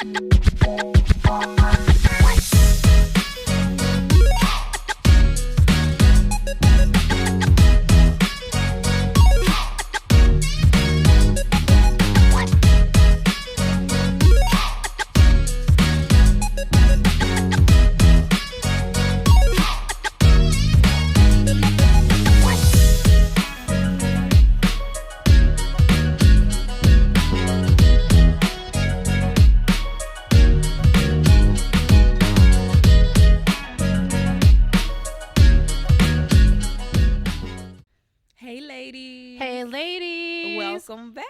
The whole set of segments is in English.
Hey ladies. Hey ladies. Welcome back.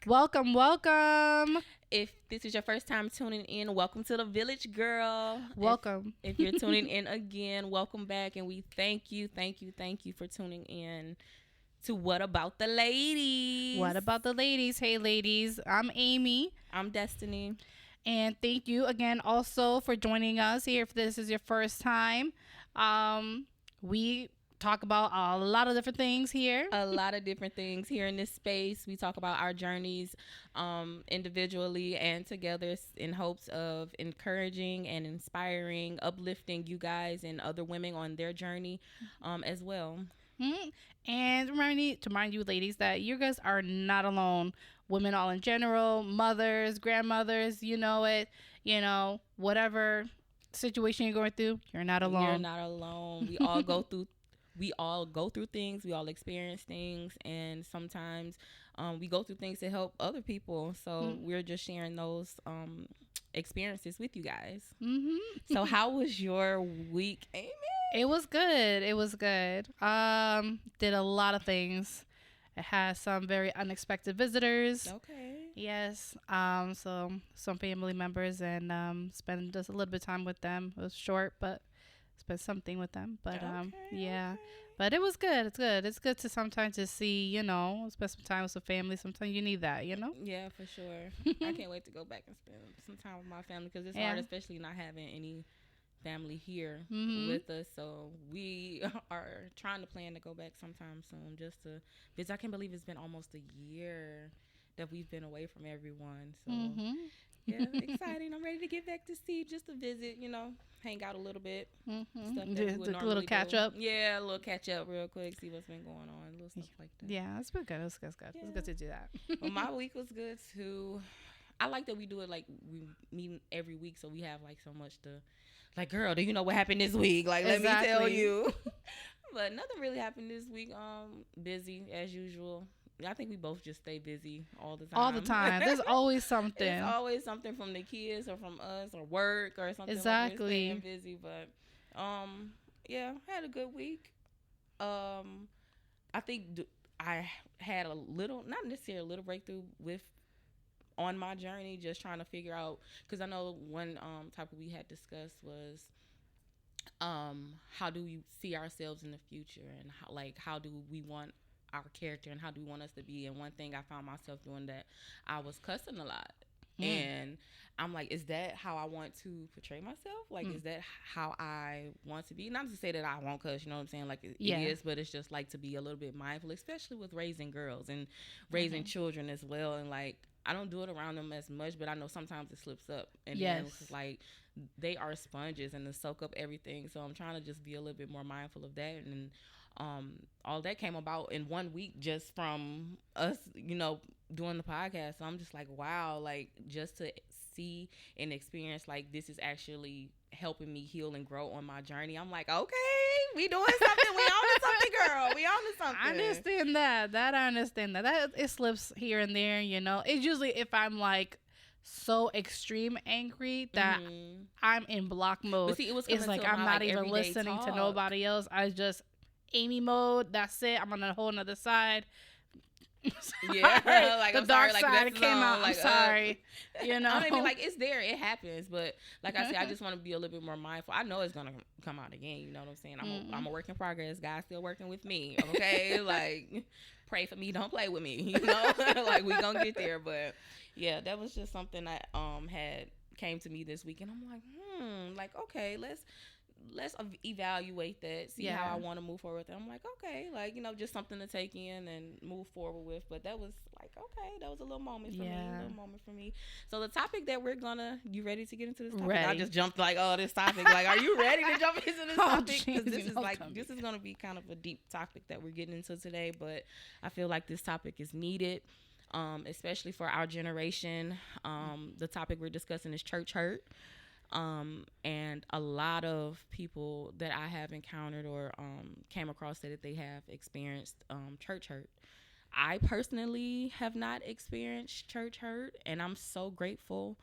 Welcome. If this is your first time tuning in, welcome to the village, girl. Welcome. If you're tuning in again, welcome back. And we thank you for tuning in to What About the Ladies. What about the ladies? Hey ladies. I'm Amy. I'm Destiny. And thank you again also for joining us here if this is your first time. We talk about a lot of different things here. A lot of different things here in this space. We talk about our journeys individually and together in hopes of encouraging and inspiring, uplifting you guys and other women on their journey as well. Mm-hmm. And to remind you ladies that you guys are not alone. Women all in general, mothers, grandmothers, whatever situation you're going through, you're not alone. You're not alone. We all go through things. We all experience things, and sometimes we go through things to help other people. So we're just sharing those experiences with you guys. Mm-hmm. So how was your week, Amy? It was good. Did a lot of things. It had some very unexpected visitors. Okay. Yes. So some family members, and spend just a little bit of time with them. It was short, but spent something with them. But yeah. Okay. But it was good. It's good to sometimes just see, spend some time with some family. Sometimes you need that, Yeah, for sure. I can't wait to go back and spend some time with my family because it's hard, especially not having any family here with us. So we are trying to plan to go back sometime soon just to visit. I can't believe it's been almost a year that we've been away from everyone. So yeah, exciting. I'm ready to get back to see, just to visit, hang out a little bit. Stuff that we would a little catch up. Yeah, a little catch up real quick, see what's been going on, little stuff like that. Yeah, it's been good. It's good. Yeah. It's good to do that. Well, my week was good too. I like that we do it like we meet every week, so we have like so much to, like, girl, do you know what happened this week? Like, let me tell you. But nothing really happened this week. Busy as usual. I think we both just stay busy all the time. All the time. There's always something. There's always something from the kids or from us or work or something. Exactly. Like we're staying busy, but yeah, had a good week. I think I had a little, not necessarily a little breakthrough on my journey, just trying to figure out, because I know one topic we had discussed was how do we see ourselves in the future, and how do we want our character and how do we want us to be. And one thing I found myself doing, that I was cussing a lot. And I'm like, is that how I want to portray myself? Like, is that how I want to be? Not to say that I won't cuss, you know what I'm saying? Like, it is, but it's just like to be a little bit mindful, especially with raising girls and raising children as well. And like, I don't do it around them as much, but I know sometimes it slips up. And then it's like, they are sponges and they soak up everything. So I'm trying to just be a little bit more mindful of that. And all that came about in 1 week just from us, doing the podcast. So I'm just like, wow, like, just to see and experience, like, this is actually helping me heal and grow on my journey. I'm like, okay, we doing something. We on to something, girl. We on to something. I understand that. I understand that. It slips here and there, It's usually if I'm like so extreme angry that I'm in block mode. But see, it's like I'm not even listening to nobody else. I just Amy mode. That's it. I'm on a whole nother side. Yeah, like the dark side came out. Like, I'm sorry. I mean, like, it's there. It happens. But like I said, I just want to be a little bit more mindful. I know it's gonna come out again. You know what I'm saying? I'm a work in progress. God's still working with me. Okay, like, pray for me. Don't play with me. Like, we gonna get there. But yeah, that was just something that had came to me this week, and I'm like, like, okay, let's let's evaluate that, see how I want to move forward with it. I'm like, okay, like, just something to take in and move forward with. But that was like, okay, that was a little moment for me, a little moment for me. So the topic that you ready to get into this topic? I just jumped like, oh, this topic. Like, are you ready to jump into this topic? Because this is going to be kind of a deep topic that we're getting into today. But I feel like this topic is needed, especially for our generation. The topic we're discussing is church hurt. And a lot of people that I have encountered or came across that they have experienced church hurt. I personally have not experienced church hurt, and I'm so grateful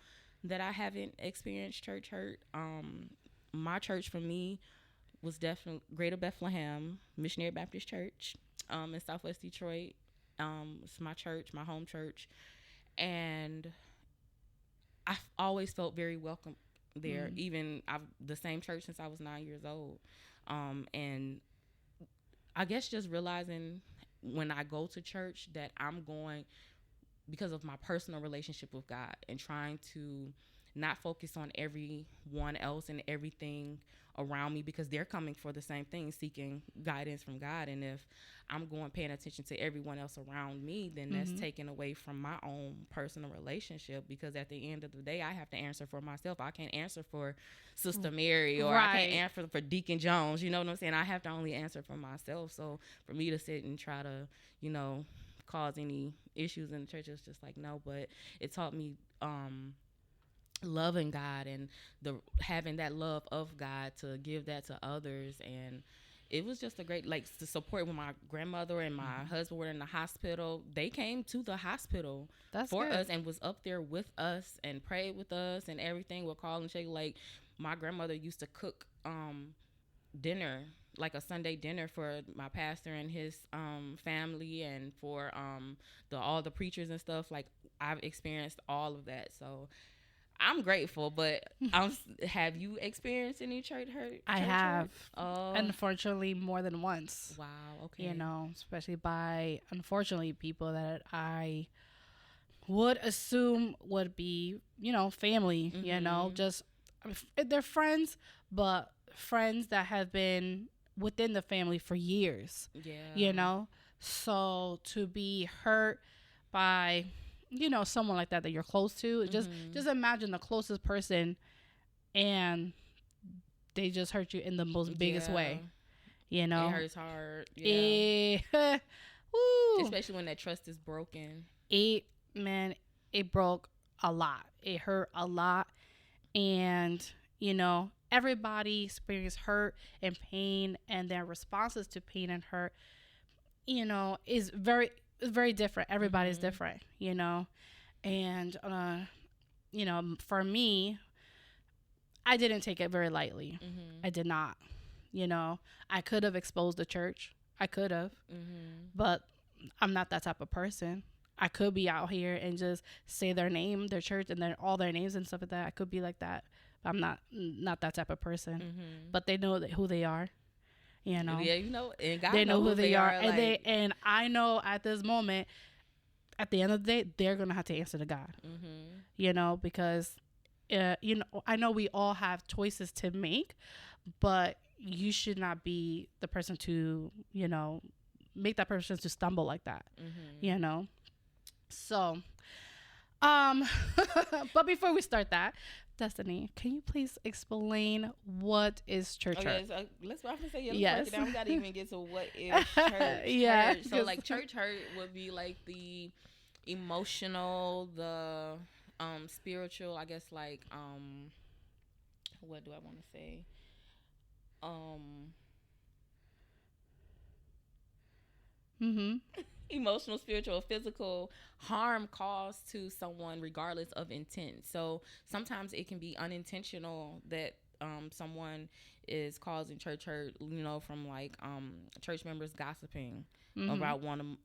that I haven't experienced church hurt. My church for me was definitely Greater Bethlehem Missionary Baptist Church in Southwest Detroit. It's my church, my home church, and I've always felt very welcome there. Even the same church since I was 9 years old. And I guess just realizing when I go to church that I'm going because of my personal relationship with God, and trying to not focus on everyone else and everything around me, because they're coming for the same thing, seeking guidance from God. And if I'm going paying attention to everyone else around me, then that's taken away from my own personal relationship, because at the end of the day, I have to answer for myself. I can't answer for Sister Mary, or I can't answer for Deacon Jones. You know what I'm saying? I have to only answer for myself. So for me to sit and try to, cause any issues in the church, it's just like, no. But it taught me loving God, and having that love of God to give that to others. And it was just a great, to support when my grandmother and my husband were in the hospital. They came to the hospital for us and was up there with us and prayed with us and everything. We'll call and shake. Like, my grandmother used to cook dinner, like a Sunday dinner, for my pastor and his family, and for all the preachers and stuff. Like, I've experienced all of that. So I'm grateful. But have you experienced any church hurt? I have. Unfortunately, more than once. Wow. Okay. Especially by, unfortunately, people that I would assume would be, family, just they're friends, but friends that have been within the family for years. Yeah. So to be hurt by someone like that you're close to, just imagine the closest person and they just hurt you in the most biggest way. It hurts hard. Yeah. Woo. Especially when that trust is broken. It broke a lot. It hurt a lot. And everybody experiences hurt and pain, and their responses to pain and hurt is very different. Everybody's different, and for me, I didn't take it very lightly. I did not. I could have exposed the church. I could have, but I'm not that type of person. I could be out here and just say their name, their church, and then all their names and stuff like that. I could be like that. But I'm not that type of person. But they know who they are. Yeah, and God they know who they are, and I know at this moment, at the end of the day, they're gonna have to answer to God. Because I know we all have choices to make, but you should not be the person to make that person to stumble like that. So, but before we start that, Destiny, can you please explain what is church hurt? So let's break it down. We gotta even get to what is church hurt. So church hurt would be like the emotional, the spiritual, I guess, what do I want to say? Emotional, spiritual, physical harm caused to someone regardless of intent. So sometimes it can be unintentional that someone is causing church hurt, from church members gossiping about one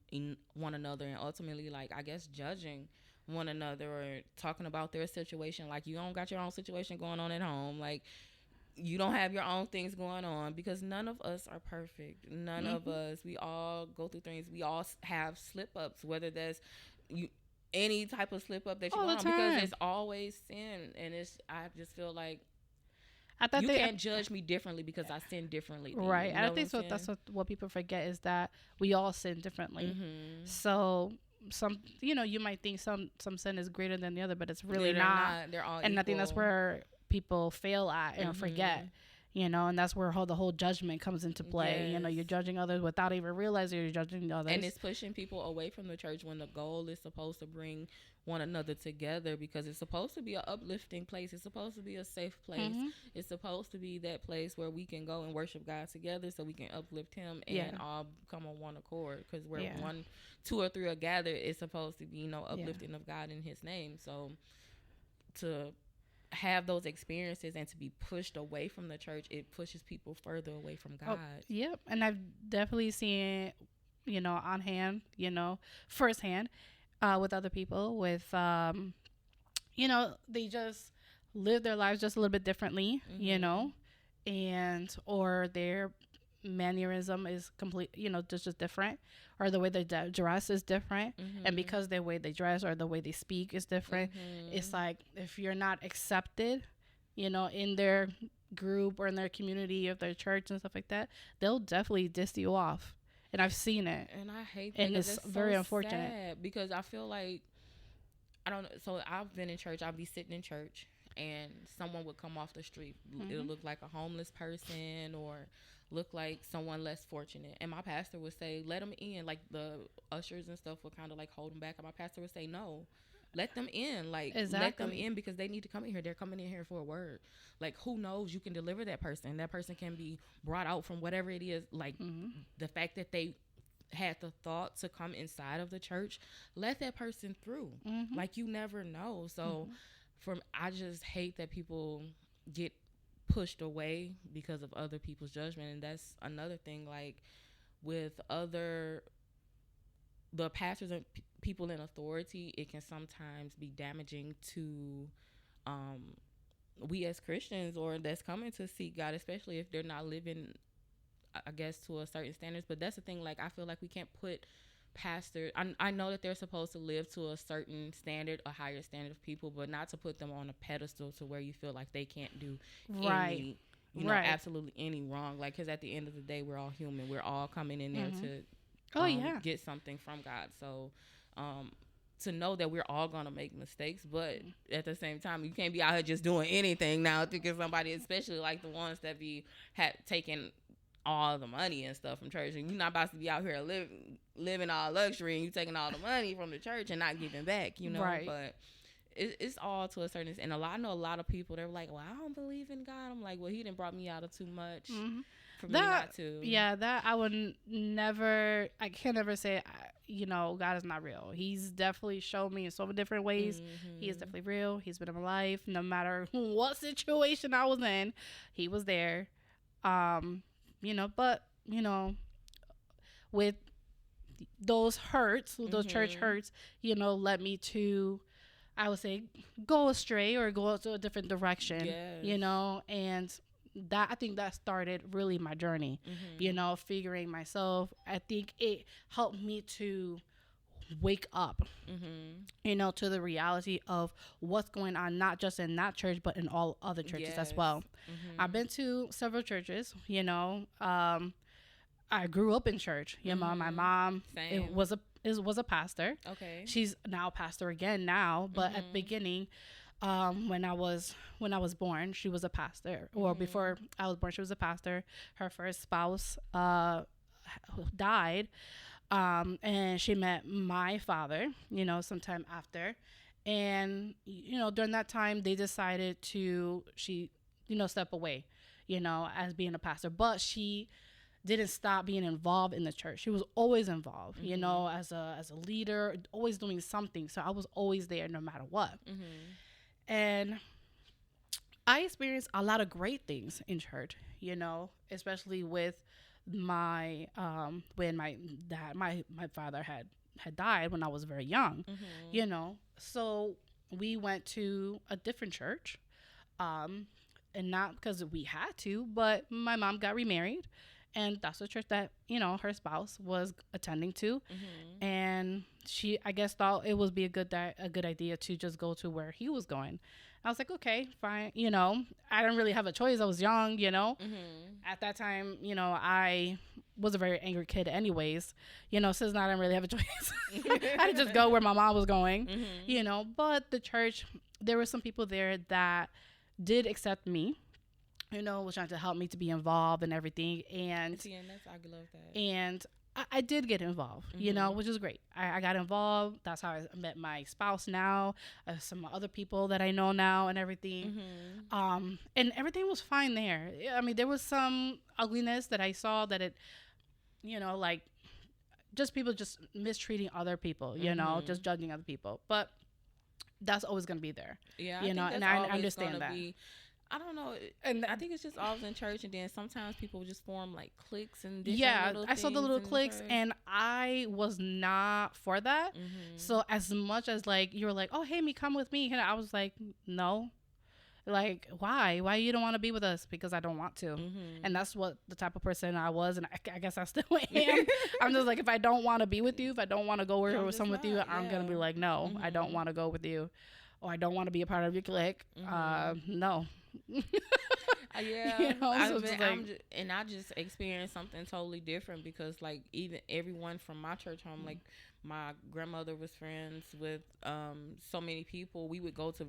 another, and ultimately I guess judging one another, or talking about their situation. Like, you don't got your own situation going on at home. Like, you don't have your own things going on, because none of us are perfect. None of us. We all go through things. We all have slip ups, whether that's any type of slip up that you want, because it's always sin. And I just feel like I You think can't judge me differently because I sin differently than right. you. And I Know what I'm think so. saying? That's what people forget is that we all sin differently. Mm-hmm. So some, you might think some sin is greater than the other, but it's really Yeah, they're not. not. They're all And I think that's equal. where people fail at and forget. Mhm. And that's where the whole judgment comes into play. Yes. You're judging others without even realizing you're judging others. And it's pushing people away from the church when the goal is supposed to bring one another together, because it's supposed to be an uplifting place. It's supposed to be a safe place. Mhm. It's supposed to be that place where we can go and worship God together so we can uplift him and Yeah. all come on one accord, because where Yeah. one, two or three are gathered, it's supposed to be uplifting of God in his name. So to have those experiences and to be pushed away from the church, it pushes people further away from God. Yep. And I've definitely seen it, on hand, firsthand, with other people with, they just live their lives just a little bit differently, and, or their mannerism is complete, just different, or the way they dress is different. And because the way they dress or the way they speak is different, it's like, if you're not accepted, in their group or in their community of their church and stuff like that, they'll definitely diss you off. And I've seen it. And I hate that. And it's very unfortunate. Sad, because I feel like, I don't know. So I've been in church. I'll be sitting in church and someone would come off the street. It'll look like a homeless person or look like someone less fortunate. And my pastor would say, let them in. Like the ushers and stuff would kind of like hold them back. And my pastor would say, no, let them in. Like, let them in, because they need to come in here. They're coming in here for a word. Like, who knows? You can deliver that person. That person can be brought out from whatever it is. Like, the fact that they had the thought to come inside of the church, let that person through. Like, you never know. So I just hate that people get pushed away because of other people's judgment. And that's another thing, like with the pastors and people in authority, it can sometimes be damaging to we as Christians, or that's coming to seek God, especially if they're not living, I guess, to a certain standards. But that's the thing, like, I feel like we can't put pastors, I know that they're supposed to live to a certain standard, a higher standard of people, but not to put them on a pedestal to where you feel like they can't do any, absolutely any wrong. Like, because at the end of the day, we're all human. We're all coming in there to get something from God. So to know that we're all gonna make mistakes, but at the same time, you can't be out here just doing anything now thinking somebody, especially like the ones that be taking all the money and stuff from church, and you're not about to be out here living all luxury and you taking all the money from the church and not giving back, right. But it's all to a certain extent. And I know a lot of people, they're like, well, I don't believe in God. I'm like, well, he didn't brought me out of too much for me not to. Yeah, that I would never, I can never say, God is not real. He's definitely shown me in so many different ways. He is definitely real. He's been in my life. No matter what situation I was in, he was there. But, with those hurts, those church hurts, led me to, I would say, go astray or go to a different direction, and that, I think that started really my journey, figuring myself. I think it helped me to wake up, to the reality of what's going on, not just in that church, but in all other churches as well. I've been to several churches, I grew up in church. My mom was a pastor. Okay. She's now a pastor again now, but at the beginning, when I was born, she was a pastor. Or before I was born, she was a pastor. Her first spouse died, and she met my father, sometime after. And during that time, they decided to step away, as being a pastor. But she didn't stop being involved in the church. She was always involved, as a leader, always doing something. So I was always there no matter what. And I experienced a lot of great things in church, especially with my when my father had died when I was very young, So we went to a different church, and not because we had to, but my mom got remarried. And that's the church that, her spouse was attending to. And she, I guess, thought it would be a good idea to just go to where he was going. I was like, okay, fine. You know, I didn't really have a choice. I was young, you know. Mm-hmm. At that time, you know, I was a very angry kid anyways. You know, since I didn't really have a choice. I had to just go where my mom was going, Mm-hmm. you know. But the church, there were some people there that did accept me, you know, was trying to help me to be involved and everything. And See, and that's I love that. and I did get involved, you know, which is great. I got involved. That's how I met my spouse now, some other people that I know now and everything. And everything was fine there. I mean, there was some ugliness that I saw that it, you know, like just people just mistreating other people, you know, just judging other people. But that's always going to be there. Yeah, you know, and I understand that. I don't know, and I think it's just always in church, and then sometimes people just form like cliques and different yeah. little I saw the little cliques, church. and I was not for that. So as much as like you were like, oh hey, me come with me, and I was like, no. Like why you don't want to be with us? Because I don't want to. And that's what the type of person I was, and I guess I still am. I'm just like, if I don't want to be with you, if I don't want to go where with some with you, I'm gonna be like, no, I don't want to go with you, or I don't want to be a part of your clique. No. Yeah, you know, so I just experienced something totally different, because like even everyone from my church home, like my grandmother was friends with so many people. We would go to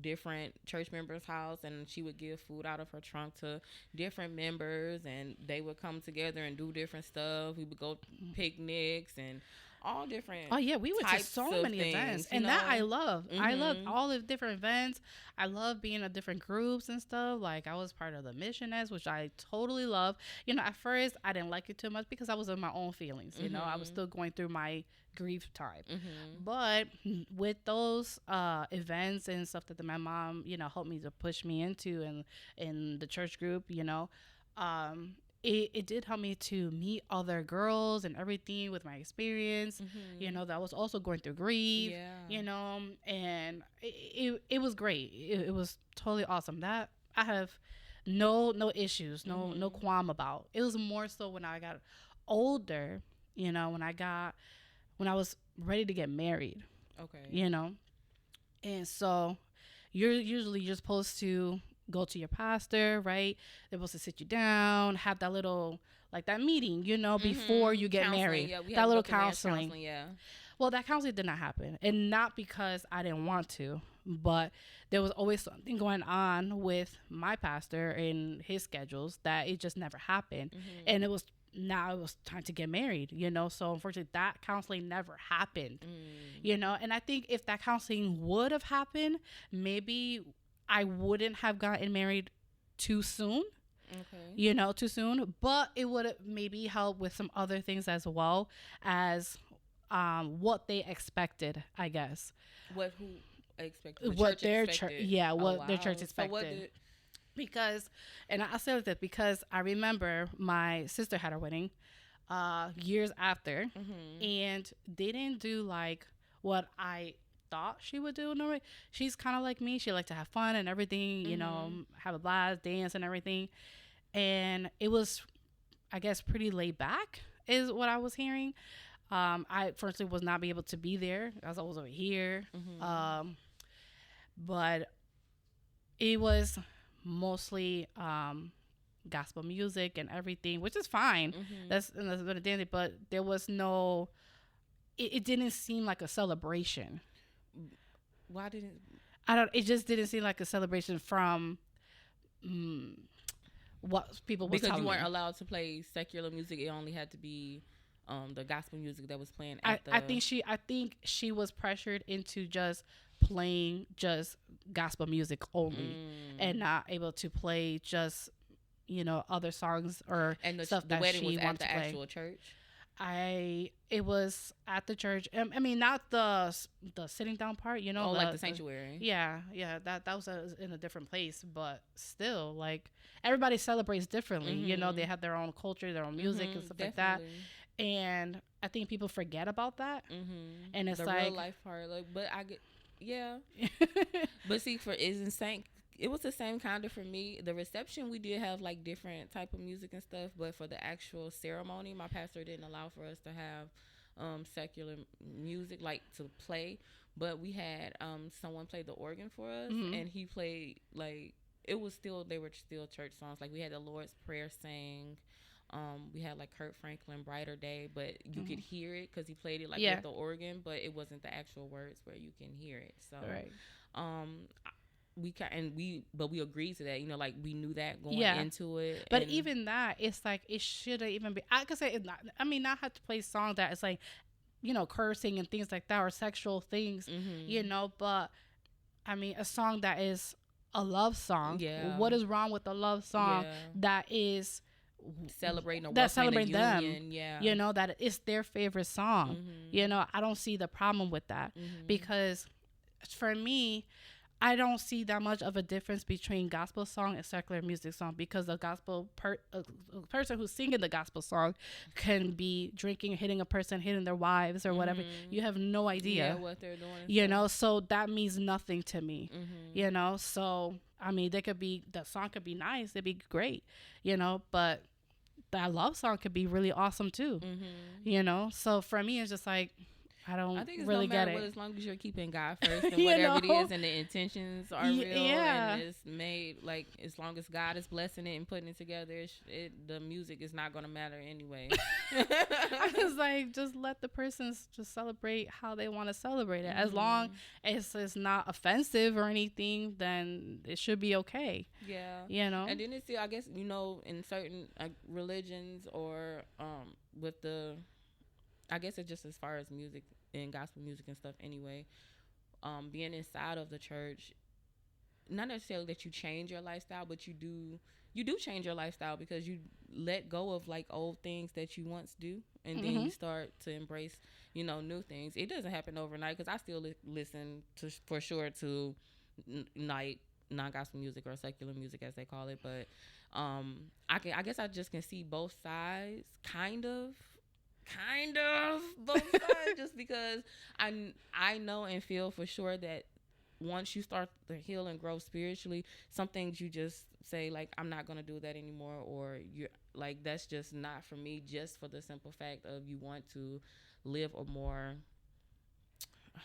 different church members' house, and she would give food out of her trunk to different members, and they would come together and do different stuff. We would go picnics and all different. Oh yeah, we went to so many events, and that I love. I love all the different events. I love being in different groups and stuff. Like I was part of the missioners, which I totally love. You know, at first I didn't like it too much because I was in my own feelings. You know, I was still going through my grief time. But with those events and stuff that my mom, you know, helped me to push me into, and in the church group, you know, it did help me to meet other girls and everything with my experience, you know, that was also going through grief, you know, and it was great. It was totally awesome. That I have no issues, no qualm about. It was more so when I got older, you know, when I was ready to get married. Okay. You know, and so you're supposed to go to your pastor, right? They're supposed to sit you down, have that little, like that meeting, you know, before you get married. Yeah, that little counseling. Yeah. Well, that counseling did not happen. And not because I didn't want to, but there was always something going on with my pastor and his schedules that it just never happened. And it was time to get married, you know. So unfortunately that counseling never happened. You know, and I think if that counseling would have happened, maybe I wouldn't have gotten married too soon. You know, too soon. But it would have maybe helped with some other things as well as what they expected, I guess. Who expected? What their church, what their church expected. Because, and I say that because I remember my sister had her wedding years after, and they didn't do like what I thought she would do. No, she's kind of like me. She liked to have fun and everything, you know, have a blast, dance and everything. And it was, I guess, pretty laid back is what I was hearing. I firstly was not be able to be there as I was over here. But it was mostly gospel music and everything, which is fine. That's what it did. But there was no, it didn't seem like a celebration. Why didn't it just didn't seem like a celebration from what people were telling me. Because you weren't allowed to play secular music. It only had to be the gospel music that was playing at I think she was pressured into just playing just gospel music only and not able to play just, you know, other songs or stuff that she wanted to play. And the wedding was at the actual church? It was at the church. I mean, not the sitting down part, you know. Like the sanctuary. Yeah. That was in a different place, but still, like, everybody celebrates differently. You know, they have their own culture, their own music and stuff like that. And I think people forget about that. And it's the like real life part, like, but I get, yeah. But see, it was the same kind of for me. The reception, we did have like different type of music and stuff, but for the actual ceremony, my pastor didn't allow for us to have secular music like to play, but we had someone play the organ for us, and he played like it was still they were still church songs. Like we had the Lord's Prayer sang. We had like Kurt Franklin, Brighter Day, but you could hear it because he played it like with the organ, but it wasn't the actual words where you can hear it. So, we agreed to that. You know, like we knew that going into it. But even that, it's like it shouldn't even be. I could say it's not. I mean, not have to play songs that it's like, you know, cursing and things like that or sexual things. You know, but I mean, a song that is a love song. Yeah. What is wrong with a love song that is celebrating them? You know, that it's their favorite song. You know, I don't see the problem with that because for me, I don't see that much of a difference between gospel song and secular music song because the gospel person who's singing the gospel song can be drinking, hitting a person, hitting their wives or whatever. You have no idea what they're doing. You know, so that means nothing to me. You know, so I mean, the song could be nice, it'd be great, you know, but that love song could be really awesome too. You know, so for me, it's just like I think it's really no matter what, as long as you're keeping God first and whatever it is and the intentions are real and it's made like as long as God is blessing it and putting it together, the music is not going to matter anyway. I was like, just let the persons just celebrate how they want to celebrate it. As long as it's not offensive or anything, then it should be okay. Yeah, you know. And then it's still, I guess, you know, in certain religions or with the. I guess it's just as far as music and gospel music and stuff anyway, being inside of the church, not necessarily that you change your lifestyle, but you do change your lifestyle because you let go of like old things that you once do and then you start to embrace, you know, new things. It doesn't happen overnight because I still listen to for sure to like non-gospel music or secular music as they call it, but I guess I just can see both sides kind of both sides just because I know and feel for sure that once you start to heal and grow spiritually, some things you just say like I'm not gonna do that anymore, or you're like that's just not for me, just for the simple fact of you want to live a more,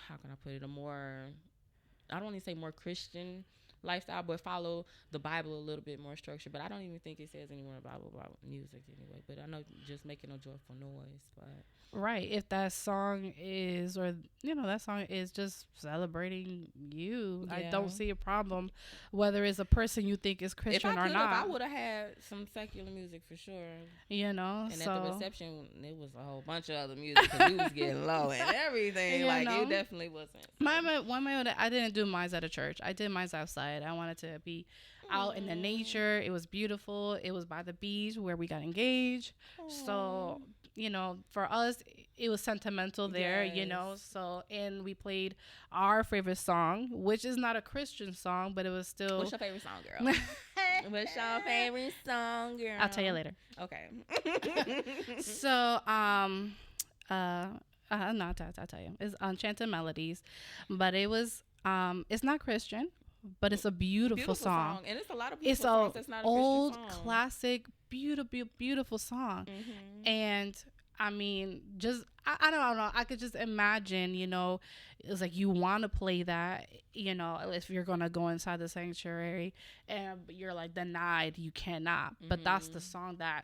how can I put it, I don't want to say more Christian lifestyle, but follow the Bible a little bit more structured. But I don't even think it says anywhere about music anyway. But I know just making a joyful noise. But right, if that song is, or you know, that song is just celebrating you, I don't see a problem whether it's a person you think is Christian or not. If I would have had some secular music for sure, you know. And at the reception, it was a whole bunch of other music because we was getting low and everything. Like it definitely wasn't. I didn't do mine at a church. I did mine outside. I wanted to be out in the nature. It was beautiful. It was by the beach where we got engaged. So, you know, for us, it was sentimental there, you know. So, and we played our favorite song, which is not a Christian song, but it was still. What's your favorite song, girl? What's your favorite song, girl? I'll tell you later. Okay. So, no, I'll tell you. It's Enchanted Melodies, but it was, it's not Christian. But it's a beautiful song. And it's a lot of beautiful songs. It's not a old, classic, beautiful song. And I mean, just, I don't know. I could just imagine, you know, it's like you want to play that, you know, if you're going to go inside the sanctuary and you're like denied, you cannot. But that's the song that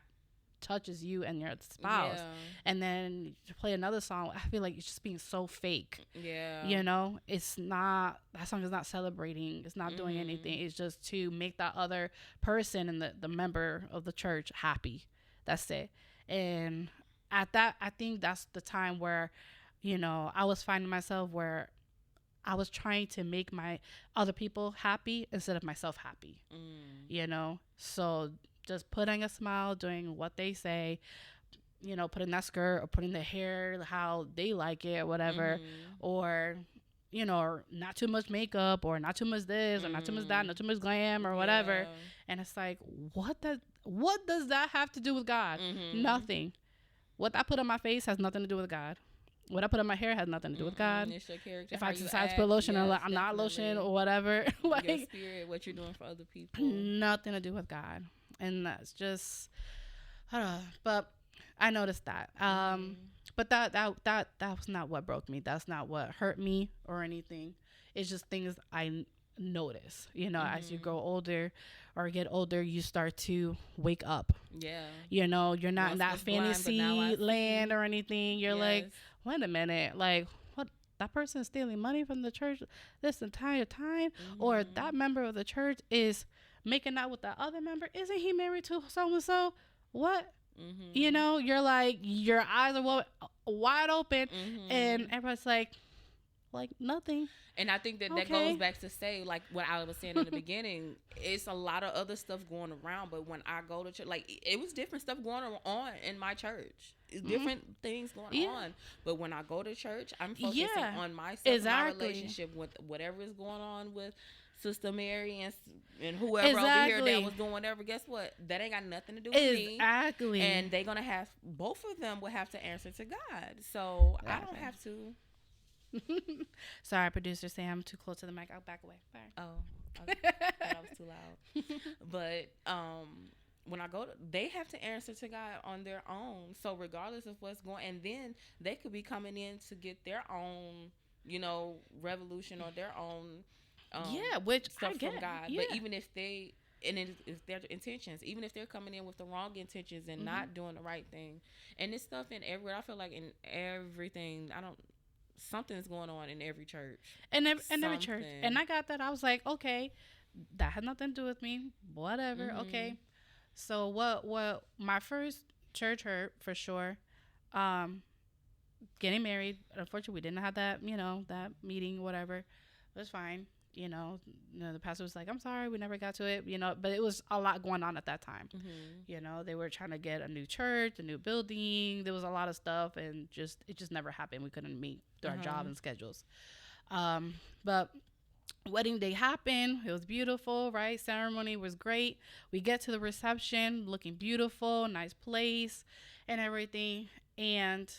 touches you and your spouse, and then to play another song, I feel like it's just being so fake. You know, it's not, that song is not celebrating, it's not doing anything, it's just to make that other person and the member of the church happy. That's it. And at that, I think that's the time where, you know, I was finding myself where I was trying to make my other people happy instead of myself happy. You know, so just putting a smile, doing what they say, you know, putting that skirt or putting the hair how they like it or whatever, or, you know, or not too much makeup or not too much this or not too much that, not too much glam or whatever. And it's like, what does that have to do with God? Nothing. What I put on my face has nothing to do with God. What I put on my hair has nothing to do with God. It's your character, if I decide to put lotion or I'm not lotion or whatever, like your spirit, what you're doing for other people, nothing to do with God. And that's just, I don't know. But I noticed that. But that was not what broke me. That's not what hurt me or anything. It's just things I notice. You know, as you grow older or get older, you start to wake up. Yeah. You know, you're not Once in that was blind, but fantasy now I land see. or anything. You're like, Yes. wait a minute, like what? That person is stealing money from the church this entire time, or that member of the church is making out with that other member. Isn't he married to so and so? What? You know, you're like, your eyes are wide open, and everybody's like nothing. And I think that goes back to say, like what I was saying in the beginning, it's a lot of other stuff going around. But when I go to church, like it was different stuff going on in my church. It's different things going on. But when I go to church, I'm focusing on myself, my relationship with whatever is going on with Sister Mary and whoever over here that was doing whatever. Guess what? That ain't got nothing to do with me. Exactly. And they're gonna have, both of them will have to answer to God. So I don't have to. Sorry, producer Sam, I'm too close to the mic. I'll back away. Sorry. Oh, okay. That was too loud. But when I go, they have to answer to God on their own. So regardless of what's going, and then they could be coming in to get their own, you know, revolution or their own, which stuff I get from God. Yeah. But even if they, and if their intentions, even if they're coming in with the wrong intentions and not doing the right thing, and this stuff in everywhere, I feel like in everything, something's going on in every church. And every church. And I got that. I was like, okay, that had nothing to do with me. Whatever. Okay. So what my first church hurt for sure, getting married. Unfortunately, we didn't have that, you know, that meeting, whatever. It was fine. You know, the pastor was like, I'm sorry, we never got to it, you know, but it was a lot going on at that time. You know, they were trying to get a new church, a new building. There was a lot of stuff, and it just never happened. We couldn't meet our job and schedules. But wedding day happened. It was beautiful, right? Ceremony was great. We get to the reception, looking beautiful, nice place and everything. And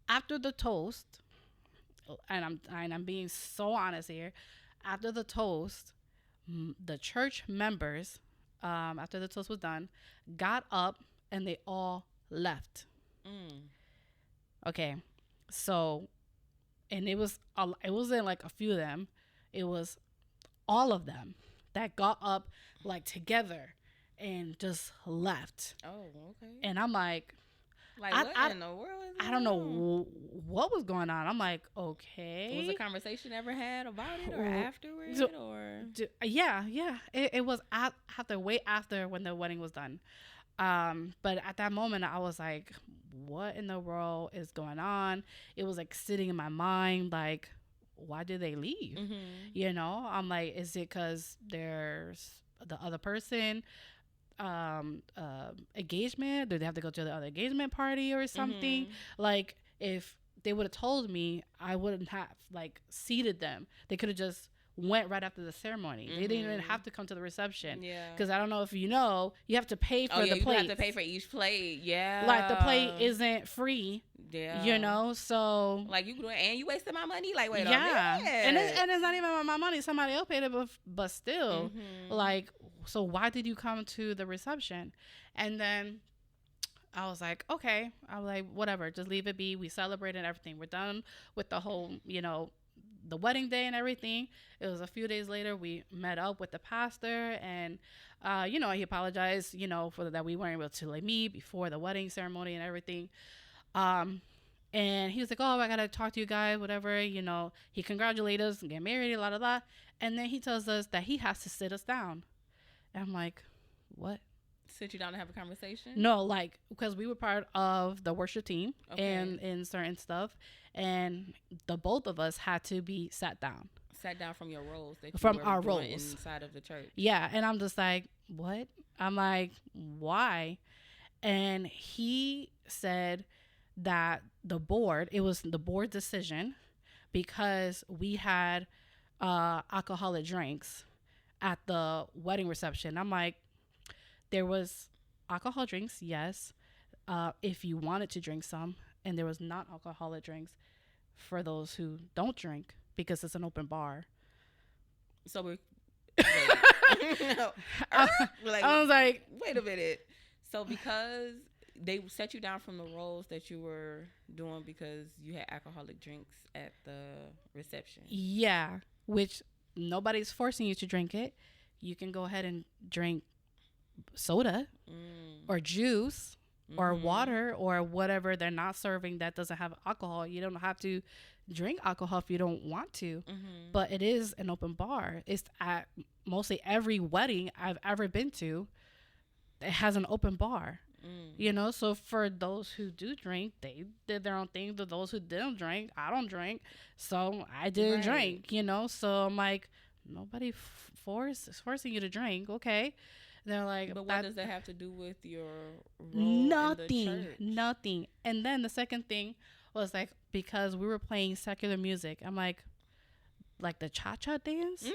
after the toast, and I'm being so honest here, after the toast, the church members, after the toast was done, got up and they all left. Okay, so, and it wasn't like a few of them, it was all of them that got up like together and just left. Oh, okay. And I'm like, what in the world is I don't know what was going on. I'm like, okay. Was a conversation ever had about it or afterwards? Yeah. It was way after when the wedding was done. But at that moment, I was like, what in the world is going on? It was like sitting in my mind, like, why did they leave? You know, I'm like, is it because there's the other person engagement? Do they have to go to the other engagement party or something? Like, if they would have told me, I wouldn't have like seated them. They could have just went right after the ceremony. They didn't even have to come to the reception. Because I don't know if you know, you have to pay for the plate. You have to pay for each plate. Yeah, like the plate isn't free. Yeah, you know, so like you doing, and you wasted my money. Like, wait, and it's not even my money. Somebody else paid it, but still, like, so why did you come to the reception? And then I was like, okay. I was like, whatever, just leave it be. We celebrated everything. We're done with the whole, you know, the wedding day and everything. It was a few days later. We met up with the pastor, and you know, he apologized, you know, for that we weren't able to like meet before the wedding ceremony and everything. And he was like, oh, I gotta talk to you guys, whatever, you know. He congratulated us and get married, blah, blah, blah. And then he tells us that he has to sit us down. And I'm like, what? Sit you down to have a conversation? No, like, because we were part of the worship team and in certain stuff, and the both of us had to be sat down from your roles that you from were our doing roles inside of the church. Yeah, and I'm just like, what? I'm like, why? And he said that it was the board decision because we had alcoholic drinks at the wedding reception. I'm like, there was alcohol drinks, yes, if you wanted to drink some, and there was not alcoholic drinks for those who don't drink because it's an open bar. So we're I was like, wait a minute. So because they set you down from the roles that you were doing because you had alcoholic drinks at the reception. Yeah, which nobody's forcing you to drink it. You can go ahead and drink soda or juice or water or whatever they're not serving that doesn't have alcohol. You don't have to drink alcohol if you don't want to, but it is an open bar. It's at mostly every wedding I've ever been to. It has an open bar. You know, so for those who do drink, they did their own thing. For those who didn't drink, I don't drink, so I didn't drink. You know, so I'm like, nobody forcing you to drink. Okay, they're like, but what does that have to do with your role in the church? Nothing. And then the second thing was like, because we were playing secular music, I'm like the cha-cha dance.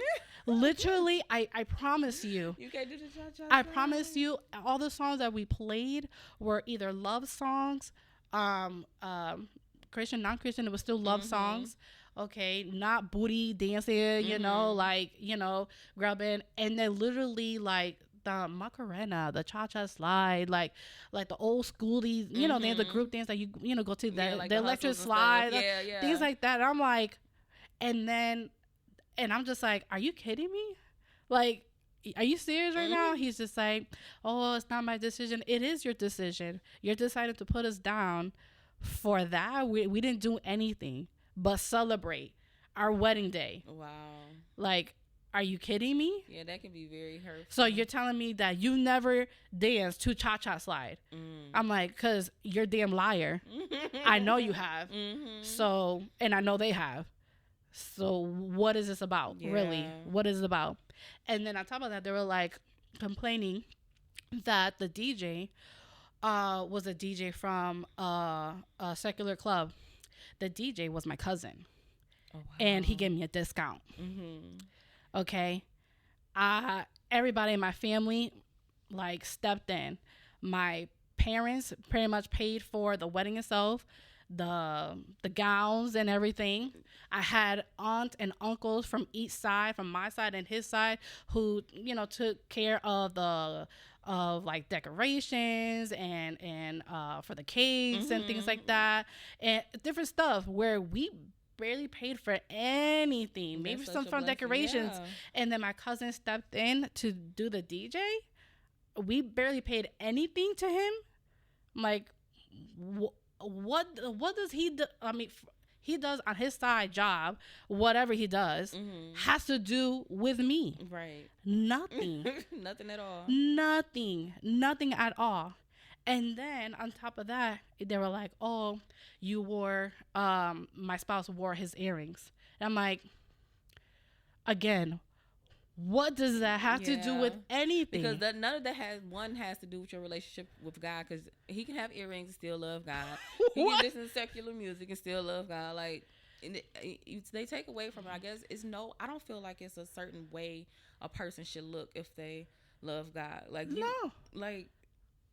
Literally, I promise you. You can't do the cha-cha. I promise you, all the songs that we played were either love songs, Christian, non-Christian. It was still love songs. Okay, not booty dancing. You know, like, you know, grubbing, and then literally like the Macarena, the cha-cha slide, like the old school, you know, they have the group dance that you know go to, the electric slide, things like that. I'm like, and I'm just like, are you kidding me? Like, are you serious right now? He's just like, oh, it's not my decision. It is your decision. You're deciding to put us down for that. We didn't do anything but celebrate our wedding day. Wow. Like, are you kidding me? Yeah, that can be very hurtful. So you're telling me that you never danced to cha-cha slide? I'm like, because you're a damn liar. I know you have. So, and I know they have. So what is this about? Really? What is it about? And then on top of that, they were like complaining that the DJ was a DJ from a secular club. The DJ was my cousin. Oh, wow. And he gave me a discount. Okay. Everybody in my family like stepped in. My parents pretty much paid for the wedding itself, the gowns and everything. I had aunts and uncles from each side, from my side and his side, who, you know, took care of like decorations and for the cakes and things like that, and different stuff where we barely paid for anything. Maybe some from decorations. And then my cousin stepped in to do the DJ. We barely paid anything to him. I'm like, what does he do? I mean, he does on his side job, whatever he does, has to do with me. Right. Nothing. Nothing at all. Nothing at all. And then on top of that, they were like, oh, you wore, my spouse wore his earrings. And I'm like, again, what does that have to do with anything? Because none of that has to do with your relationship with God. Because he can have earrings and still love God. He can listen to secular music and still love God. Like, they take away from it. I guess I don't feel like it's a certain way a person should look if they love God. Like,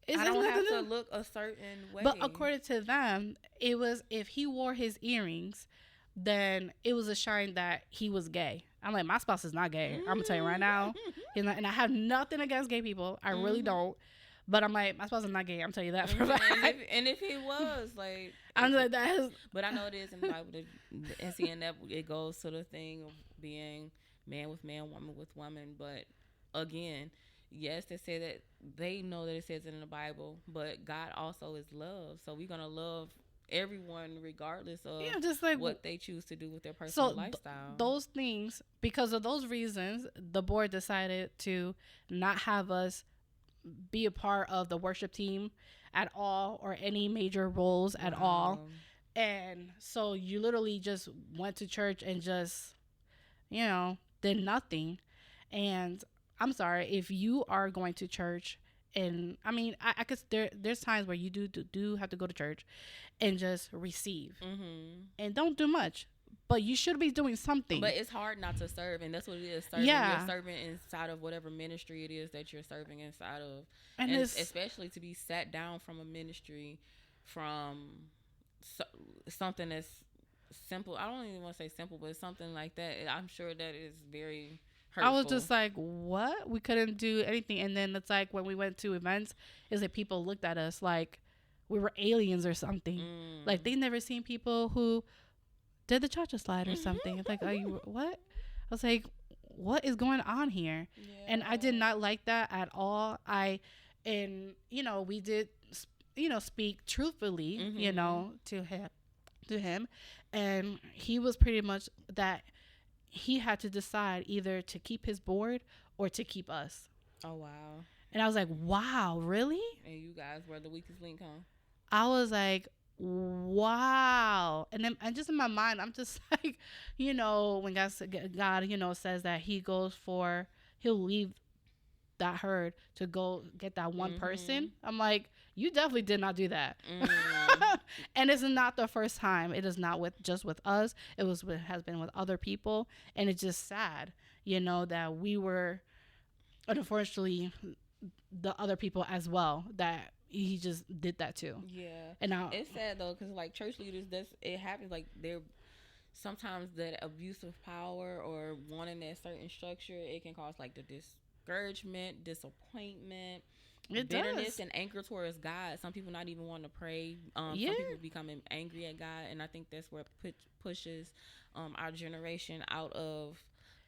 I don't have to look a certain way. But according to them, it was, if he wore his earrings, then it was a sign that he was gay. I'm like, my spouse is not gay. I'm gonna tell you right now. He's not, and I have nothing against gay people. I really don't. But I'm like, my spouse is not gay. I'm telling you that for a fact. And if he was, like, I'm like, that is. But I know it is in the Bible, and seeing that it goes to the thing of being man with man, woman with woman. But again, yes, they say that they know that it says it in the Bible, but God also is love. So we're gonna love everyone regardless of just like what they choose to do with their personal lifestyle. Those things, because of those reasons, the board decided to not have us be a part of the worship team at all or any major roles at all. And so you literally just went to church and just, you know, did nothing. And I'm sorry, if you are going to church, and I mean, I guess there's times where you do have to go to church and just receive and don't do much, but you should be doing something. But it's hard not to serve, and that's what it is. Serving. You're serving inside of whatever ministry it is that you're serving inside of, and especially to be sat down from a ministry, from something that's simple. I don't even want to say simple, but something like that. I'm sure that is very hurtful. I was just like, what? We couldn't do anything. And then it's like when we went to events, is that people looked at us like, we were aliens or something. Like they never seen people who did the cha-cha slide or something. It's like, are you what? I was like, what is going on here? Yeah. And I did not like that at all. And you know, we did, you know, speak truthfully, you know, to him, and he was pretty much that he had to decide either to keep his board or to keep us. Oh wow. And I was like, wow, really? And you guys were the weakest link, huh? I was like, wow. And then, and just in my mind, I'm just like, you know, when God, you know, says that he'll leave that herd to go get that one person. I'm like, you definitely did not do that. And it's not the first time. It is not just with us. It has been with other people. And it's just sad, you know, that we were, unfortunately, the other people as well, that he just did that too. Yeah. And it's sad though, because like church leaders, it happens, like they're sometimes that abuse of power or wanting that certain structure, it can cause like the discouragement, disappointment, bitterness, and anger towards God. Some people not even want to pray. Some people becoming angry at God, and I think that's where it pushes our generation out of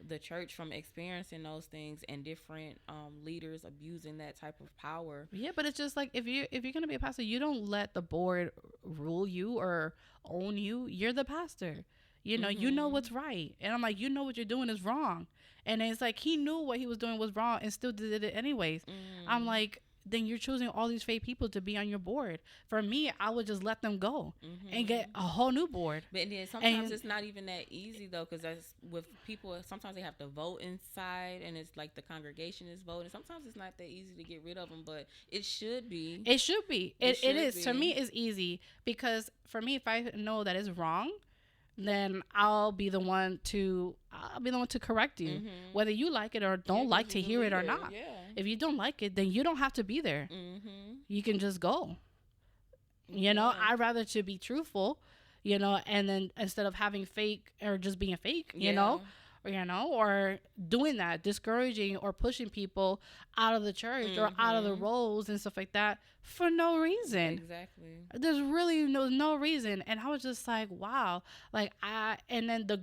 the church from experiencing those things, and different leaders abusing that type of power. Yeah, but it's just like, if you're gonna be a pastor, you don't let the board rule you or own you. You're the pastor. You know, you know what's right. And I'm like, you know what you're doing is wrong. And it's like, he knew what he was doing was wrong and still did it anyways. I'm like, then you're choosing all these fake people to be on your board. For me, I would just let them go and get a whole new board. But then sometimes it's not even that easy though, because that's with people, sometimes they have to vote inside, and it's like the congregation is voting. Sometimes it's not that easy to get rid of them, but it should be. It should be. It is. To me, it's easy, because for me, if I know that it's wrong, then I'll be the one to correct you, whether you like it or don't like to hear it or not. Yeah. If you don't like it, then you don't have to be there. You can just go. You know, I'd rather to be truthful, you know, and then instead of having fake or just being fake, you know, or doing that, discouraging or pushing people out of the church or out of the roles and stuff like that for no reason. Exactly. There's really no reason. And I was just like, wow. Like and then the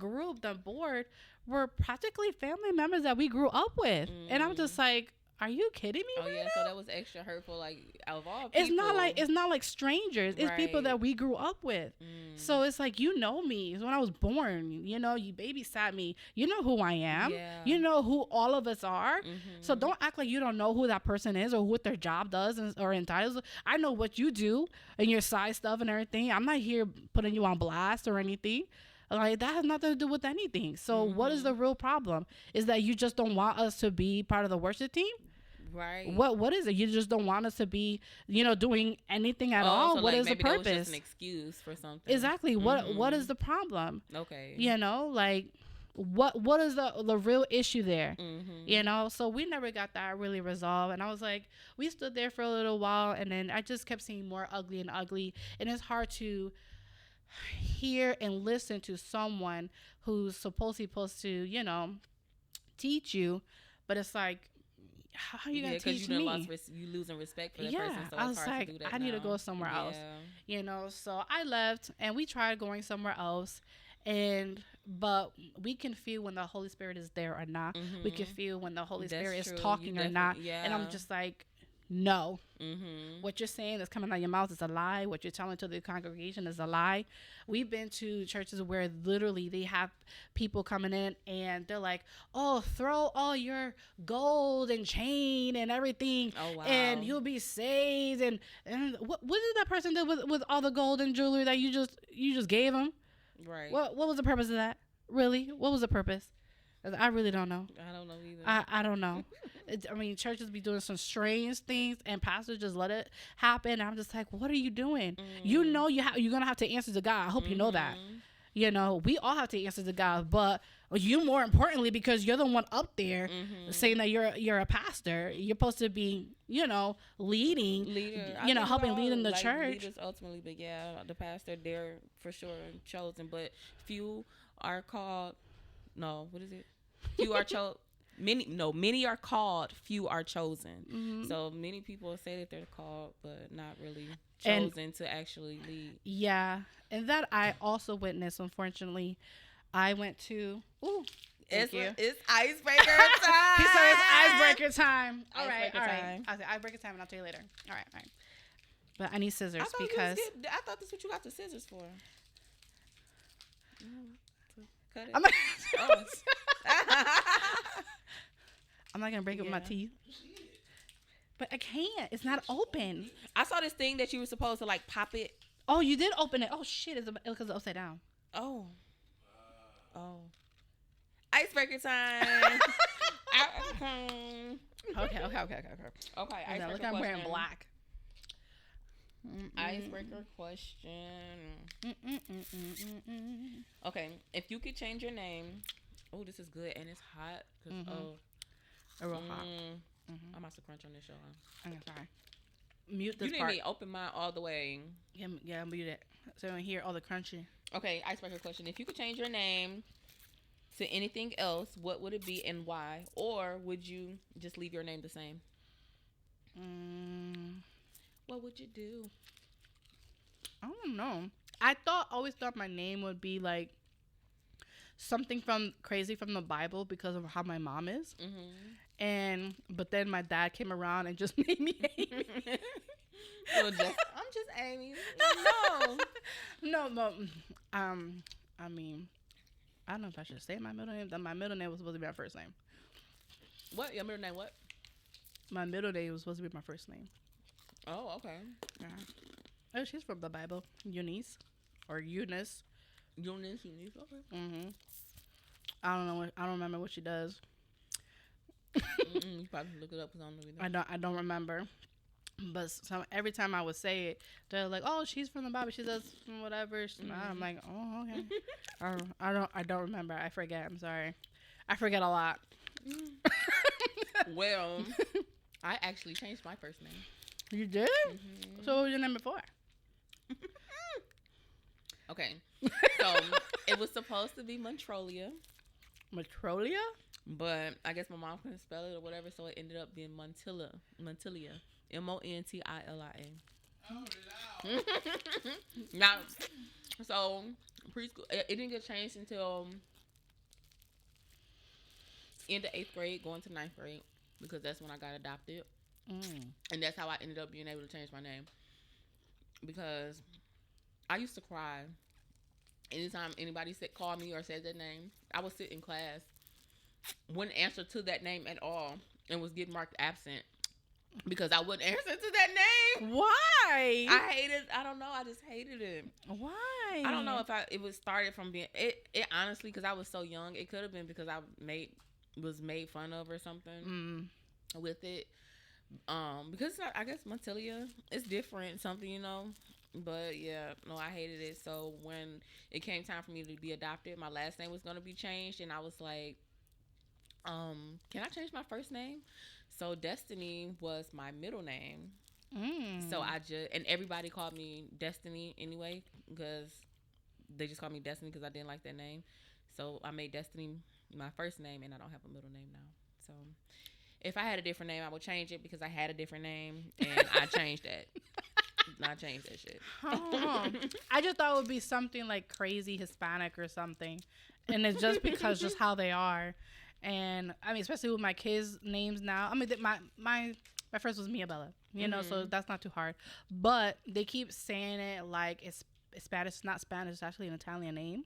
board were practically family members that we grew up with. And I'm just like, are you kidding me? Oh, right, yeah, so that was extra hurtful. Like, out of all people, it's not like strangers. It's people that we grew up with. So it's like, you know me. It's when I was born. You know, you babysat me. You know who I am. Yeah. You know who all of us are. So don't act like you don't know who that person is or what their job does or entitles. I know what you do and your side stuff and everything. I'm not here putting you on blast or anything. Like, that has nothing to do with anything. So what is the real problem? Is that you just don't want us to be part of the worship team? Right. What is it? You just don't want us to be, you know, doing anything at all? So what like is the purpose? That was just an excuse for something. Exactly. What is the problem? Okay. You know, like, what is the real issue there? You know, so we never got that really resolved. And I was like, we stood there for a little while, and then I just kept seeing more ugly and ugly. And it's hard to hear and listen to someone who's supposed to, you know, teach you, but it's like, how are you gonna teach me? You losing respect for that person. So I was like, I need to go somewhere else. You know, so I left, and we tried going somewhere else, but we can feel when the Holy Spirit is there or not. We can feel when the Holy Spirit is talking or not. And I'm just like, no. What you're saying that's coming out of your mouth is a lie. What you're telling to the congregation is a lie. We've been to churches where literally they have people coming in and they're like, oh, throw all your gold and chain and everything, and you'll be saved. And what did that person do with all the gold and jewelry that you just gave them? Right. What was the purpose of that? Really? What was the purpose? I really don't know. I don't know either. I don't know. I mean, churches be doing some strange things, and pastors just let it happen. And I'm just like, what are you doing? You know, you're gonna have to answer to God. I hope you know that. You know, we all have to answer to God, but you more importantly, because you're the one up there saying that you're a pastor. You're supposed to be, you know, leading, you know, helping lead in the church. Leaders ultimately, but yeah, the pastor, they're for sure chosen, but few are called. No, what is it? Few are chosen. many are called, few are chosen. Mm-hmm. So many people say that they're called, but not really chosen to actually lead. Yeah, and that I also witnessed. Unfortunately, I went to. Ooh, It's you. It's icebreaker time. He said it's icebreaker time. All right, Icebreaker all right. time. I'll say icebreaker time, and I'll tell you later. All right. But I need scissors because I thought that's what you got the scissors for. Cut it. I'm not. I'm not gonna break it with my teeth. But I can't. It's not open. I saw this thing that you were supposed to like pop it. Oh, you did open it. Oh shit! It's because it's upside down. Oh. Icebreaker time. Okay. Okay. Look, Icebreaker I'm wearing question. black. Icebreaker question. Okay, if you could change your name. Oh, this is good and it's hot. Real hot. I'm about to crunch on this show. Huh? Okay, sorry. Mute this You part. didn't even open mine all the way. Yeah, mute it. So I don't hear all the crunching. Okay, icebreaker question. If you could change your name to anything else, what would it be and why? Or would you just leave your name the same? What would you do? I don't know. Always thought my name would be like something crazy from the Bible because of how my mom is. But then my dad came around and just made me Amy. I'm just Amy. No. I mean, I don't know if I should say my middle name. My middle name was supposed to be my first name. What? Your middle name what? My middle name was supposed to be my first name. Oh, okay. Yeah. Oh, she's from the Bible. Eunice. Or Eunice. Eunice, okay. I don't know. I don't remember what she does. You probably look it up because I don't know. I don't remember. But every time I would say it, they're like, "Oh, she's from the Bible. She does whatever." I'm like, "Oh, okay." I don't remember. I forget. I'm sorry. I forget a lot. Well, I actually changed my first name. You did? So what was your name before? Okay. So it was supposed to be Montrolia. Matrolia? But I guess my mom couldn't spell it or whatever, so it ended up being Montilia. Montilia. Oh, now, so preschool, it didn't get changed until end of 8th grade, going to 9th grade, because that's when I got adopted. And that's how I ended up being able to change my name. Because I used to cry anytime anybody called me or said that name. I would sit in class, wouldn't answer to that name at all, and was getting marked absent because I wouldn't answer to that name. Why? I don't know. I just hated it. Why? I don't know if it was started from being it honestly, because I was so young. It could have been because I was made fun of or something with it. Because it's not, I guess Montilia is different, something, you know. But yeah, no, I hated it. So when it came time for me to be adopted, my last name was gonna be changed, and I was like, can I change my first name? So Destiny was my middle name. So and everybody called me Destiny anyway, because they just called me Destiny because I didn't like that name. So I made Destiny my first name, and I don't have a middle name now. So if I had a different name, I would change it because I had a different name, and I changed that. I changed that shit. I just thought it would be something like crazy Hispanic or something, and it's just because just how they are. And I mean, especially with my kids' names now. I mean, my first was Mia Bella, you know, so that's not too hard. But they keep saying it like it's Spanish. It's not Spanish. It's actually an Italian name.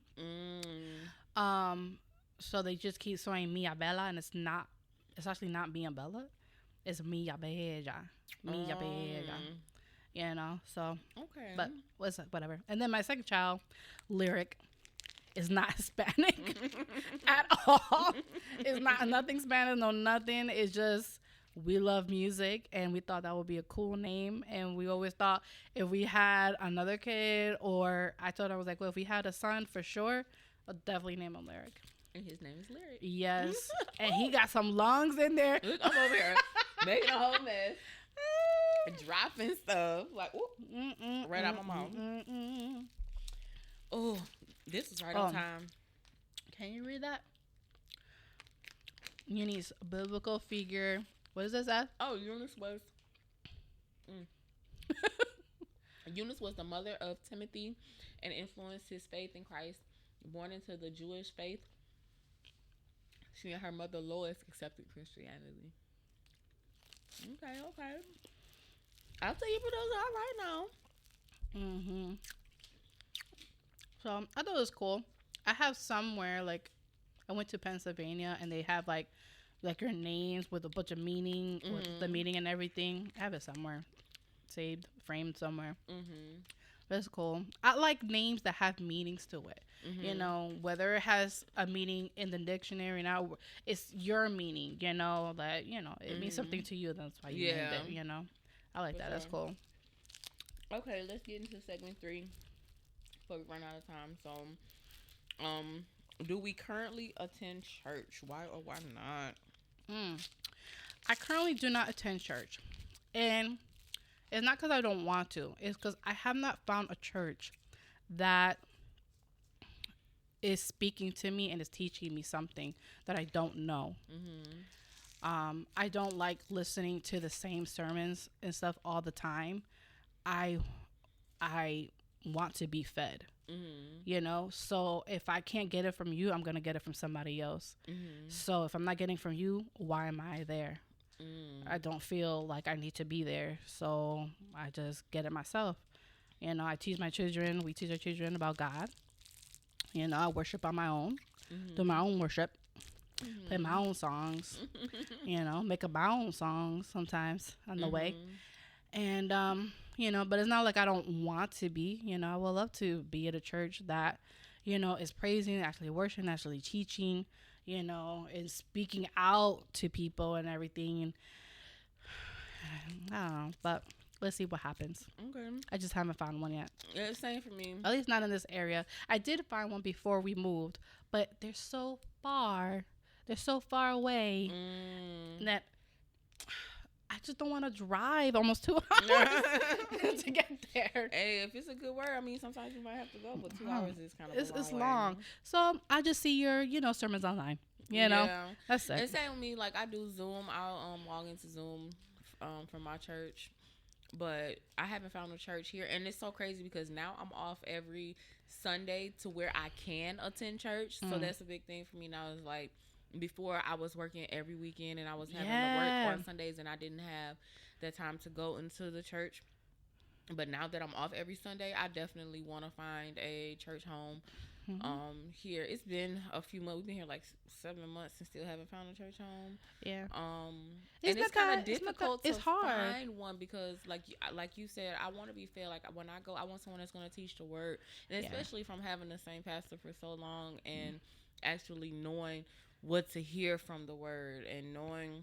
So they just keep saying Mia Bella, and it's not. It's actually not Mia Bella. It's Mia Bella. Mia Bella. You know, so okay, but whatever. And then my second child, Lyric, is not Hispanic at all. It's not nothing Spanish, no nothing. It's just we love music, and we thought that would be a cool name. And we always thought if we had another kid, or I was like, well, if we had a son, for sure, I'll definitely name him Lyric. And his name is Lyric. Yes, and he got some lungs in there. Look, I'm over here making a whole mess. Dropping stuff like right out my mouth. Oh, this is right on time. Can you read that? Uni's biblical figure. What does that say? Oh, Eunice was. Mm. Eunice was the mother of Timothy and influenced his faith in Christ. Born into the Jewish faith, she and her mother Lois accepted Christianity. Okay, okay. I'll tell you what those are right now. Mm-hmm. So I thought it was cool. I have somewhere like I went to Pennsylvania and they have like your names with a bunch of meaning, with the meaning and everything. I have it somewhere, saved, framed somewhere. That's cool. I like names that have meanings to it. You know, whether it has a meaning in the dictionary now, it's your meaning. You know that it means something to you. That's why you named it. You know, I like that. Sure. That's cool. Okay, let's get into segment 3 before we run out of time. So, do we currently attend church? Why or why not? I currently do not attend church, and it's not because I don't want to. It's because I have not found a church that is speaking to me and is teaching me something that I don't know. I don't like listening to the same sermons and stuff all the time. I want to be fed. You know, so if I can't get it from you, I'm gonna get it from somebody else. So if I'm not getting from you, why am I there? I don't feel like I need to be there, so I just get it myself. You know, I teach my children. We teach our children about God. You know, I worship on my own, do my own worship, play my own songs. You know, make up my own songs sometimes on the way. And you know, but it's not like I don't want to be. You know, I would love to be at a church that, you know, is praising, actually worshiping, actually teaching, you know, and speaking out to people and everything. And I don't know, but let's see what happens. Okay. I just haven't found one yet. Yeah, it's same for me. At least not in this area. I did find one before we moved, but they're so far. They're so far away that I just don't want to drive almost 2 hours to get there. Hey, if it's a good word, I mean, sometimes you might have to go, but 2 hours is kind of it's long. So I just see your, sermons online. You know, that's it. And same with me. Like I do Zoom. I'll log into Zoom from my church, but I haven't found a church here, and it's so crazy because now I'm off every Sunday to where I can attend church. So that's a big thing for me now. Is like, before I was working every weekend and I was having to work on Sundays and I didn't have the time to go into the church. But now that I'm off every Sunday, I definitely want to find a church home here. It's been a few months. We've been here like 7 months and still haven't found a church home. Yeah. And it's kind of difficult to find one because like you said, I want to be fed. Like when I go, I want someone that's going to teach the word. And especially from having the same pastor for so long and actually knowing what to hear from the word and knowing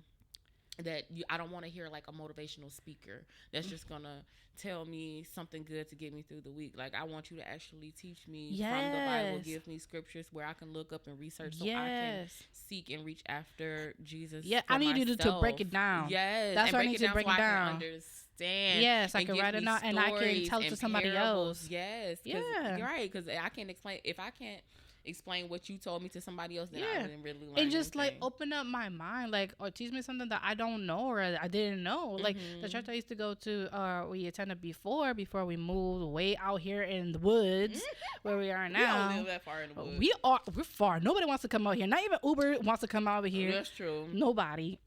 that I don't want to hear like a motivational speaker that's just gonna tell me something good to get me through the week. Like I want you to actually teach me from the Bible, give me scriptures where I can look up and research so I can seek and reach after Jesus. Yeah, I need you to break it down. Yes, that's what I need to break it down. I can understand. Yes, I can write it down and I can tell it to somebody else. Yes, you're right. Because I can explain if I can't explain what you told me to somebody else, then I didn't really learn and just anything. Like open up my mind, like, or teach me something that I don't know or I didn't know. Like the church I used to go to, we attended before we moved way out here in the woods where we are now. We don't live that far in the woods. We're far. Nobody wants to come out here. Not even Uber wants to come over here. That's true. Nobody.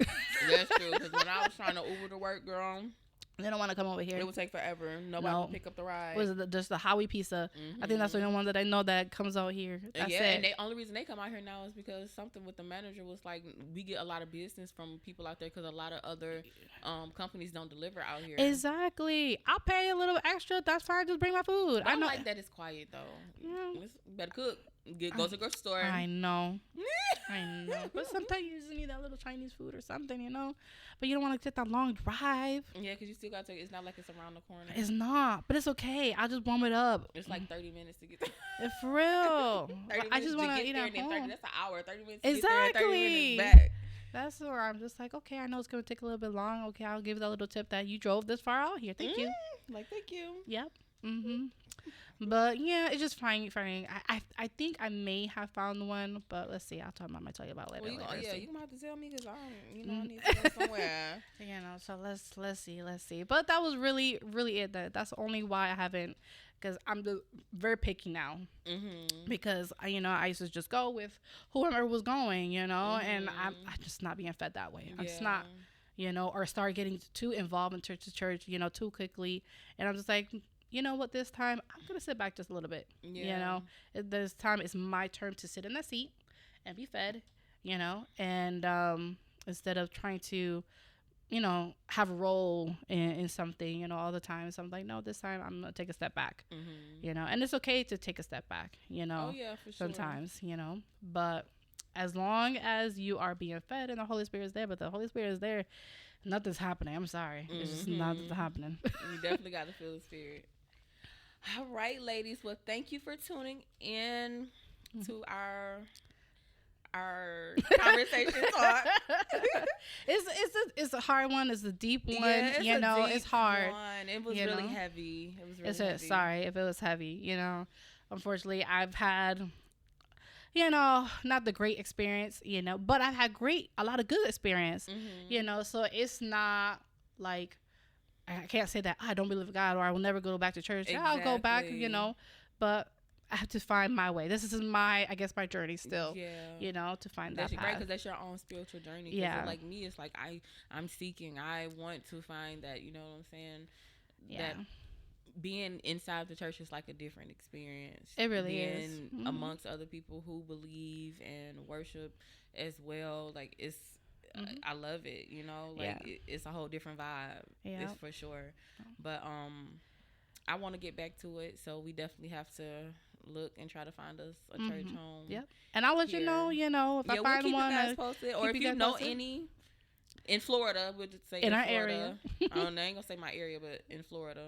That's true. Because when I was trying to Uber to work, girl, they don't want to come over here. It would take forever. Nobody would pick up the ride. Was it just the Howie pizza? I think that's the only one that I know that comes out here. That's it. And the only reason they come out here now is because something with the manager was like, we get a lot of business from people out there because a lot of other companies don't deliver out here. Exactly. I'll pay a little extra. That's fine. Just bring my food. I know like that it's quiet though. Yeah. Better cook. Go to the grocery store. I know. But sometimes you just need that little Chinese food or something, But you don't want to take that long drive. Yeah, because you still got to. It's not like it's around the corner. It's not, but it's okay. I'll just warm it up. It's like 30 minutes to get there. For real. I just want to eat at home. That's an hour. 30 minutes. Exactly. To get there, 30 minutes back. That's where I'm just like, okay, I know it's gonna take a little bit long. Okay, I'll give you that little tip that you drove this far out here. Thank you. Like, thank you. Yep. But yeah, it's just finding. I think I may have found one, but let's see. I might tell you about it later. Well, later you might have to tell me because I don't, I need to go somewhere. So let's see. But that was really it. That's only why I haven't, because I'm very picky now. Because I used to just go with whoever was going, and I'm just not being fed that way. I'm just not. Or start getting too involved in church, too quickly. And I'm just like, you know what, this time I'm going to sit back just a little bit. This time it's my turn to sit in the seat and be fed, and instead of trying to, have a role in something, all the time. So I'm like, no, this time I'm going to take a step back, and it's okay to take a step back, Oh, yeah, for sure. sometimes, but as long as you are being fed and the Holy Spirit is there, but the Holy Spirit is there, nothing's happening. I'm sorry. It's just nothing's happening. You definitely got to feel the Spirit. All right, ladies. Well, thank you for tuning in to our conversation talk. It's a hard one. It's a deep one. Yeah, it's hard. One. It was really heavy. It was really heavy. Sorry if it was heavy. Unfortunately, I've had, not the great experience, but I've had a lot of good experience, so it's not like I can't say that I don't believe in God or I will never go back to church. Exactly. Yeah, I'll go back, but I have to find my way. This is my journey still, to find that path. Right, because that's your own spiritual journey. Yeah. Like me, it's like I'm seeking. I want to find that, you know what I'm saying? Yeah. That being inside the church is like a different experience. It really is. Amongst other people who believe and worship as well. Like it's, I love it, it's a whole different vibe. Yeah. It's for sure. But I want to get back to it, so we definitely have to look and try to find us a church home. Yep. And I'll let you know, if I find we'll one. You guys posted, or if you know any in Florida, we'll just say in our Florida. area. I ain't gonna say my area, but in Florida,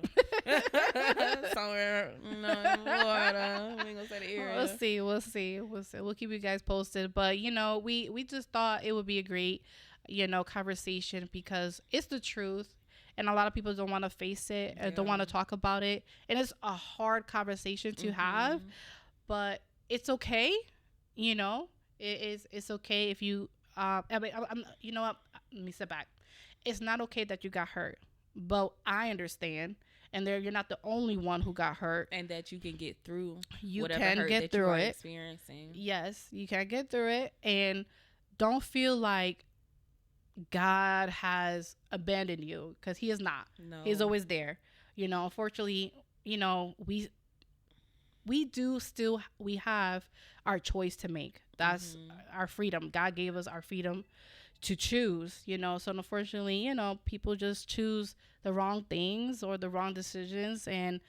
somewhere, in Florida. We ain't gonna say the area. We'll see. We'll keep you guys posted. But we just thought it would be a great, conversation because it's the truth. And a lot of people don't want to face it or don't want to talk about it. And it's a hard conversation to have, but it's okay. It's okay if you, you know what? Let me step back. It's not okay that you got hurt, but I understand. And you're not the only one who got hurt. And that you can get through whatever hurt get that through you are it. Experiencing. Yes, you can get through it. And don't feel like God has abandoned you, because he is not. No. He's always there. Unfortunately, we have our choice to make. That's our freedom. God gave us our freedom to choose, so unfortunately, people just choose the wrong things or the wrong decisions, and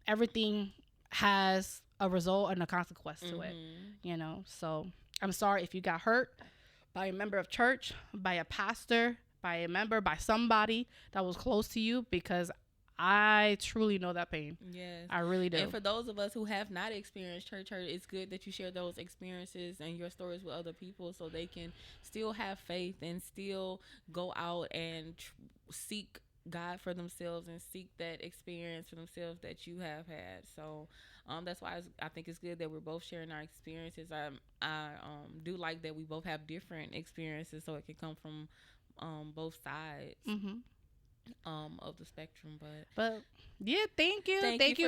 everything has a result and a consequence to it, so I'm sorry if you got hurt by a member of church, by a pastor, by a member, by somebody that was close to you, because I truly know that pain. Yes. I really do. And for those of us who have not experienced church hurt, it's good that you share those experiences and your stories with other people so they can still have faith and still go out and seek God for themselves and seek that experience for themselves that you have had. So that's why I think it's good that we're both sharing our experiences. I do like that we both have different experiences, so it can come from both sides of the spectrum. But yeah, thank you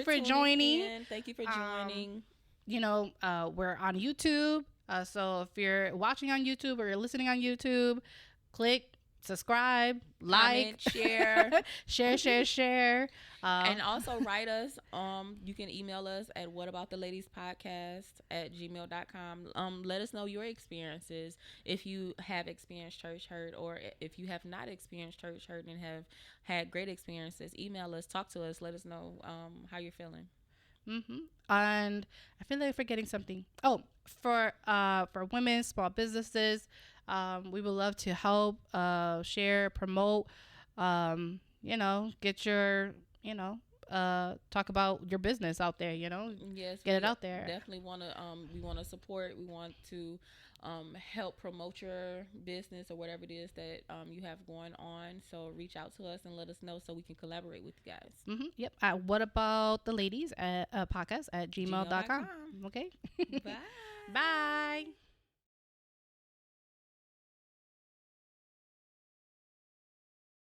for joining. Thank you for joining. We're on YouTube, so if you're watching on YouTube or you're listening on YouTube, click subscribe, like, comment, share. And also write us. You can email us at whatabouttheladiespodcast@gmail.com. Let us know your experiences, if you have experienced church hurt, or if you have not experienced church hurt and have had great experiences. Email us, talk to us, let us know how you're feeling. And I feel like I'm forgetting something. Oh, for women, small businesses, we would love to help, share, promote, get your, talk about your business out there. Yes, get it out there. Definitely want to. We want to support. We want to help promote your business or whatever it is that you have going on. So reach out to us and let us know so we can collaborate with you guys. Yep. What about the ladies at podcast at gmail.com? Okay. Bye. Bye.